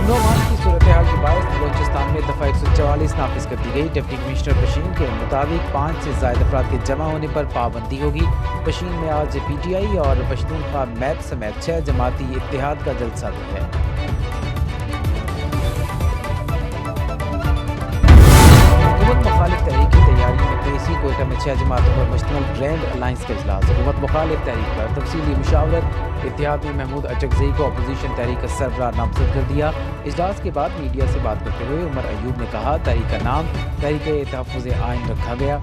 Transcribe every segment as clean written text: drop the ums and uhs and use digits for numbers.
امن و امان کی صورتحال کے باعث بلوچستان میں دفعہ 144 نافذ کر دی گئی۔ ڈپٹی کمشنر پشین کے مطابق 5 سے زائد افراد کے جمع ہونے پر پابندی ہوگی۔ پشین میں آج پی ٹی آئی اور پشتونخوا میپ سمیت 6 جماعتی اتحاد کا جلسہ بھی ہے۔ حکومت مخالف تحریک کی تیاریوں میں تیزی۔ کوئٹہ میں 6 جماعتوں پر مشتمل گرینڈ الائنس کا اجلاس۔ حکومت مخالف تحریک پر تفصیلی مشاورت۔ اتحاد میں محمود اچکزئی کو اپوزیشن تحریک کا سربراہ نامزد کر دیا۔ اجلاس کے بعد میڈیا سے بات کرتے ہوئے عمر ایوب نے کہا تحریک کا نام تحریک تحفظ آئین رکھا گیا۔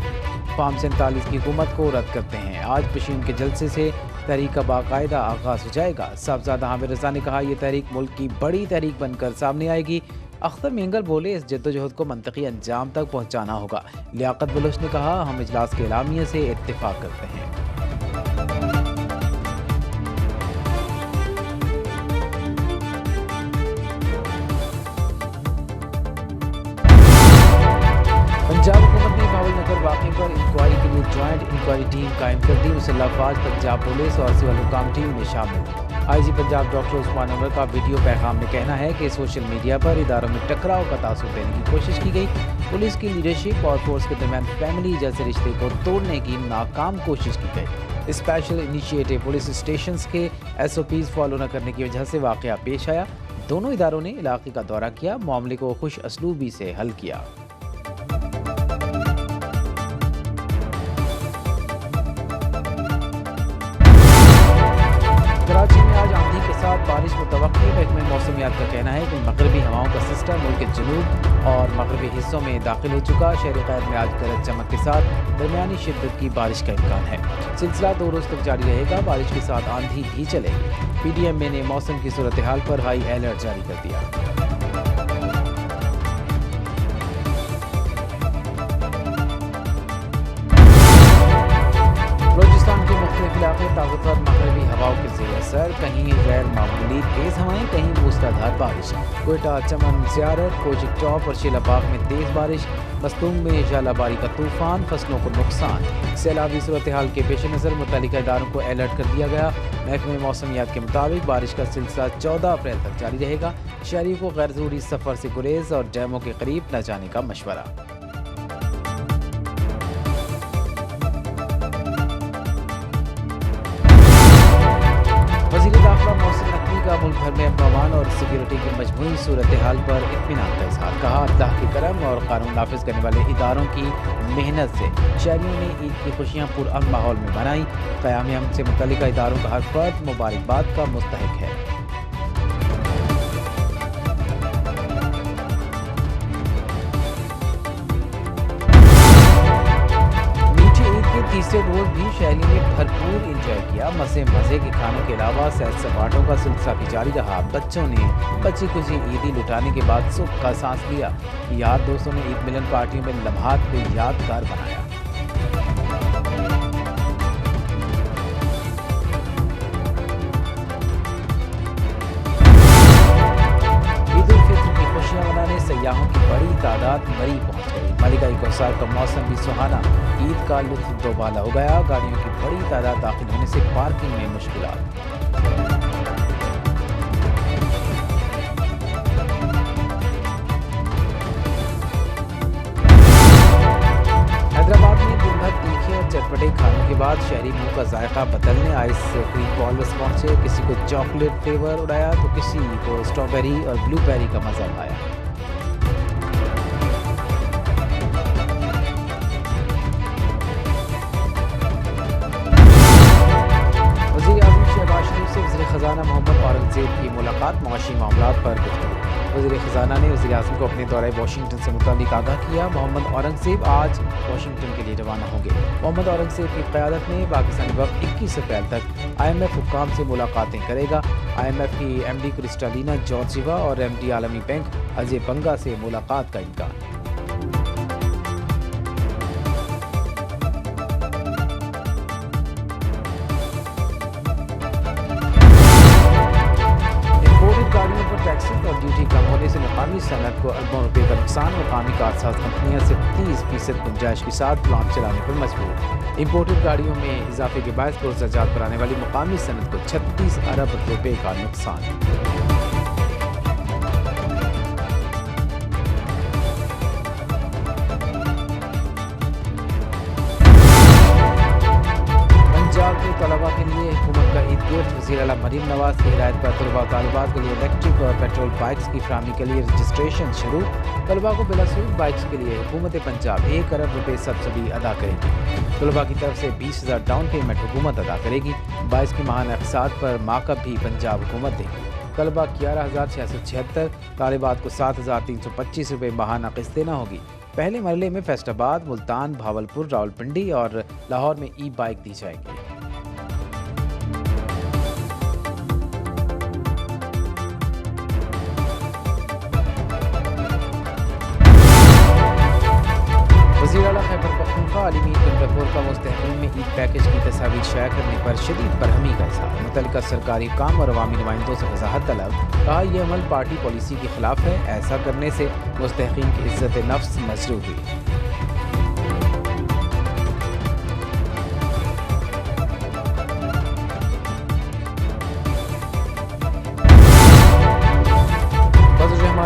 فارم 47 کی حکومت کو رد کرتے ہیں۔ آج پشین کے جلسے سے تحریک کا باقاعدہ آغاز ہو جائے گا۔ صاحبزادہ عامر رضا نے کہا یہ تحریک ملک کی بڑی تحریک بن کر سامنے آئے گی۔ اختر مینگل بولے اس جدوجہد کو منطقی انجام تک پہنچانا ہوگا۔ لیاقت بلوچ نے کہا ہم اجلاس کے اعلامیے سے اتفاق کرتے ہیں۔ پنجاب حکومت نے بھاول نگر واقعے پر انکوائری کے لیے جوائنٹ انکوائری ٹیم قائم کر دی۔ مسلح افواج، پنجاب پولیس اور سول حکام ٹیم میں شامل۔ آئی جی پنجاب ڈاکٹر عثمان انور کا ویڈیو پیغام میں کہنا ہے کہ سوشل میڈیا پر اداروں میں ٹکراؤ کا تاثر دینے کی کوشش کی گئی۔ پولیس کی لیڈرشپ اور فورس کے درمیان فیملی جیسے رشتے کو توڑنے کی ناکام کوشش کی گئی۔ اسپیشل انیشیٹو پولیس اسٹیشنز کے SOPs فالو نہ کرنے کی وجہ سے واقعہ پیش آیا۔ دونوں اداروں نے علاقے کا دورہ کیا، معاملے کو خوش اسلوبی سے حل کیا۔ کراچی میں آج آندھی کے ساتھ بارش متوقع۔ محکمہ موسمیات کا کہنا ہے کہ مغربی ہواؤں کا سسٹم ملک کے جنوب اور مغربی حصوں میں داخل ہو چکا۔ شہر قید میں آج گرج چمک کے ساتھ درمیانی شدت کی بارش کا امکان ہے۔ سلسلہ 2 روز تک جاری رہے گا۔ بارش کے ساتھ آندھی بھی چلے گی۔ PDM نے موسم کی صورتحال پر ہائی الرٹ جاری کر دیا۔ بلوچستان کے مختلف علاقے طاقتور مغربی ہواؤں کے زیر اثر، کہیں غیر معمولی تیز ہوائیں، کہیں موسلادھار بارش۔ کوئٹہ، چمن، زیارت، کوچک ٹاپ اور شیلا باغ میں تیز بارش۔ مستونگ میں ژالہ باری کا طوفان، فصلوں کو نقصان۔ سیلابی صورتحال کے پیش نظر متعلقہ اداروں کو الرٹ کر دیا گیا۔ محکمہ موسمیات کے مطابق بارش کا سلسلہ 14 اپریل تک جاری رہے گا۔ شہریوں کو غیر ضروری سفر سے گریز اور ڈیموں کے قریب نہ جانے کا مشورہ۔ وزیر داخلہ محسن نقوی کا ملک بھر میں امن و امان اور سیکورٹی کی مجموعی صورتحال پر اطمینان کا اظہار۔ کہا اللہ کے کرم اور قانون نافذ کرنے والے اداروں کی محنت سے شہریوں نے عید کی خوشیاں پرامن ماحول میں منائی۔ قیام امن سے متعلقہ اداروں کا ہر فرد مبارکباد کا مستحق ہے۔ تیسرے روز بھی شہریوں نے بھرپور انجوائے کیا۔ مزے کے کھانوں کے علاوہ سیر سپاٹوں کا سلسلہ بھی جاری رہا۔ بچوں نے بچی کچی عیدی لٹانے کے بعد سکھ کا سانس لیا۔ یار دوستوں نے عید ملن پارٹیوں میں لمحات کو یادگار بنایا۔ عید الفطر کی خوشیاں منانے سیاحوں کی بڑی تعداد مری پہنچ گئی۔ ملیکہ کوثر کا موسم بھی سہانا۔ عید کا لطف دوبالا ہو گیا۔ گاڑیوں کی بڑی تعداد داخل ہونے سے پارکنگ میں مشکلات۔ حیدرآباد میں دن بھر تیکھے اور چٹپٹے کھانوں کے بعد شہری منہ کا ذائقہ بدلنے آئس کریم والوز پہنچے۔ کسی کو چاکلیٹ فلیور اڑایا تو کسی کو اسٹرابیری اور بلو بیری کا مزہ آیا۔ خزانہ محمد اورنگزیب کی ملاقات، معاشی معاملات پر گفتگو۔ وزیر خزانہ نے وزیر اعظم کو اپنے دورہ واشنگٹن سے متعلق آگاہ کیا۔ محمد اورنگزیب آج واشنگٹن کے لیے روانہ ہوں گے۔ محمد اورنگزیب کی قیادت میں پاکستانی وقت 21 اپریل تک IMF حکام سے ملاقاتیں کرے گا۔ IMF کی MD کرسٹالینا جارجیوا اور MD عالمی بینک اجے بنگا سے ملاقات کا امکان۔ ٹیکسز اور ڈیوٹی کم ہونے سے مقامی صنعت کو اربوں روپے کا نقصان۔ مقامی کارساز کمپنیاں صرف 30% گنجائش کے ساتھ پلانٹ چلانے پر مجبور۔ امپورٹڈ گاڑیوں میں اضافے کے باعث پروسہ جات بنانے والی مقامی صنعت کو 36 ارب روپے کا نقصان۔ مریم نواز کی ہدایت پر طلباء و طالبات کے لیے الیکٹرک اور پیٹرول بائکس کی فراہمی کے لیے رجسٹریشن شروع۔ طلباء کو بلا سود بائکس کے لیے حکومت پنجاب 1 ارب روپے سبسڈی ادا کرے گی۔ طلباء کی طرف سے 20,000 ڈاؤن پیمنٹ حکومت ادا کرے گی۔ بائکس کی ماہانہ اقساط پر مارک اپ بھی پنجاب حکومت دے گی۔ طلباء 11,676، طالبات کو 7,325 روپے ماہانہ قسط دینا ہوگی۔ پہلے مرحلے میں فیصل آباد، ملتان، بھاولپور، راولپنڈی اور لاہور میں ای بائک دی جائے گی۔ وزیر اعلیٰ خیبر پختونخوا علی میر کنڈرپور کا مستحقین میں عید پیکج کی تصاویر شائع کرنے پر شدید برہمی کا اظہار۔ متعلقہ سرکاری حکام اور عوامی نمائندوں سے وضاحت طلب۔ کہا یہ عمل پارٹی پالیسی کے خلاف ہے، ایسا کرنے سے مستحقین کی عزت نفس مجروح ہوئی۔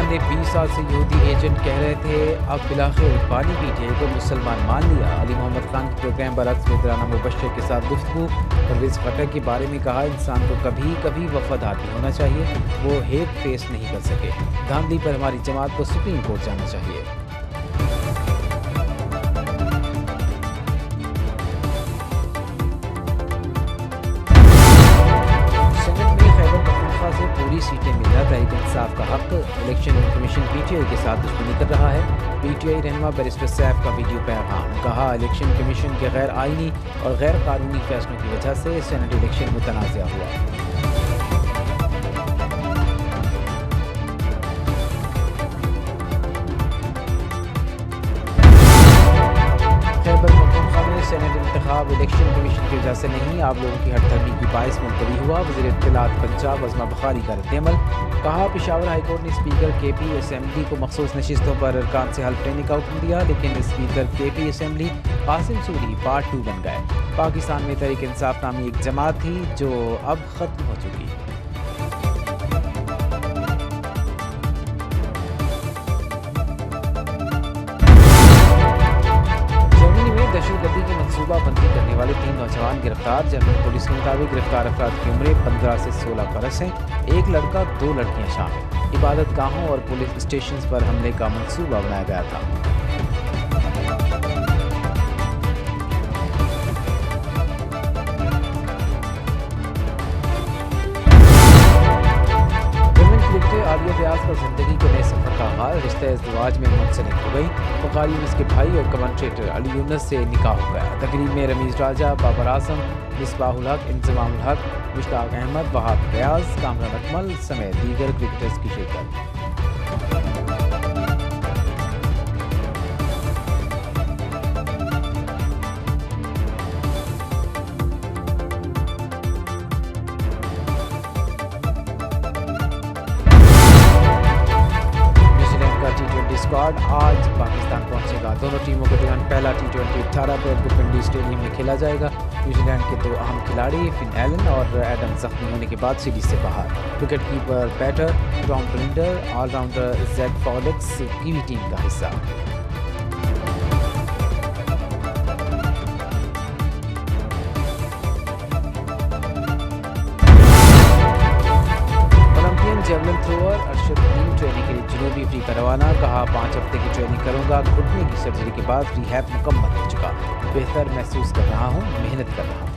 نے 20 سال سے یہودی ایجنٹ کہہ رہے تھے، اب بلاخر اقبالی پی ٹی آئی کو مسلمان مان لیا۔ علی محمد خان کے پروگرام برعکس وزیرانا مبشر کے ساتھ گفتگو۔ پرویز خٹک کے بارے میں کہا، انسان کو کبھی کبھی وفادار بھی ہونا چاہیے، وہ ہیٹ فیس نہیں کر سکے۔ دھاندلی پر ہماری جماعت کو سپریم کورٹ جانا چاہیے۔ سے پوری سیٹیں ملنا تحریک انصاف کا حق۔ Election commission P T I کے ساتھ دشمنی کر رہا ہے۔ پی ٹی آئی رہنما بیرسٹر سیف کا ویڈیو پیغام۔ کہا، الیکشن کمیشن کے غیر آئینی اور غیر قانونی فیصلوں کی وجہ سے سینٹ الیکشن متنازع ہوا۔ سینٹ انتخاب الیکشن کمیشن کی وجہ سے نہیں، آپ لوگوں کی ہٹ دھرمی کی باعث ملتوی ہوا۔ وزیر اطلاعات پنجاب عظمہ بخاری کا رد عمل۔ کہا، پشاور ہائی کورٹ نے اسپیکر کے پی اسمبلی کو مخصوص نشستوں پر ارکان سے حلف لینے کا حکم دیا، لیکن اسپیکر کے پی اسمبلی قاسم سوری پارٹ 2 بن گئے۔ پاکستان میں تحریک انصاف نامی ایک جماعت تھی جو اب ختم ہو چکی۔ دہشت گردی کی منصوبہ بندی کرنے والے 3 نوجوان گرفتار۔ جرمن پولیس کے مطابق گرفتار افراد کی عمریں 15 سے 16 برس ہیں۔ 1 لڑکا 2 لڑکیاں شامل۔ عبادت گاہوں اور پولیس اسٹیشنز پر حملے کا منصوبہ بنایا گیا تھا۔ عالیہ ریاض کا زندگی کے نئے سفر کا آغاز۔ رشتہ ازدواج میں منسلک ہو گئی۔ بخاری یونس کے بھائی اور کمنٹریٹر علی یونس سے نکاح ہو گیا۔ تقریب میں رمیز راجہ، بابر اعظم، مصباح الحق، انضمام الحق، مشتاق احمد، وہاب ریاض، کامران اکمل سمیت دیگر کرکٹرز کی شرکت۔ اسکواڈ آج پاکستان پہنچے گا۔ دونوں ٹیموں کے درمیان پہلا T20 18 اپریل کو پنڈی اسٹیڈیم میں کھیلا جائے گا۔ نیوزی لینڈ کے 2 اہم کھلاڑی فن ایلن اور ایڈم زخمی ہونے کے بعد سیریز سے باہر۔ Wicket keeper batter Tom Blundell, all rounder Zak Foakes کی بھی ٹیم کا حصہ۔ جیولن تھروور ارشد الدین ٹریننگ کے لیے جنوبی افریقہ روانہ۔ کہا، 5 ہفتے کی ٹریننگ کروں گا۔ گھٹنے کی سرجری کے بعد ریہیب مکمل ہو چکا، بہتر محسوس کر رہا ہوں، محنت کر رہا ہوں۔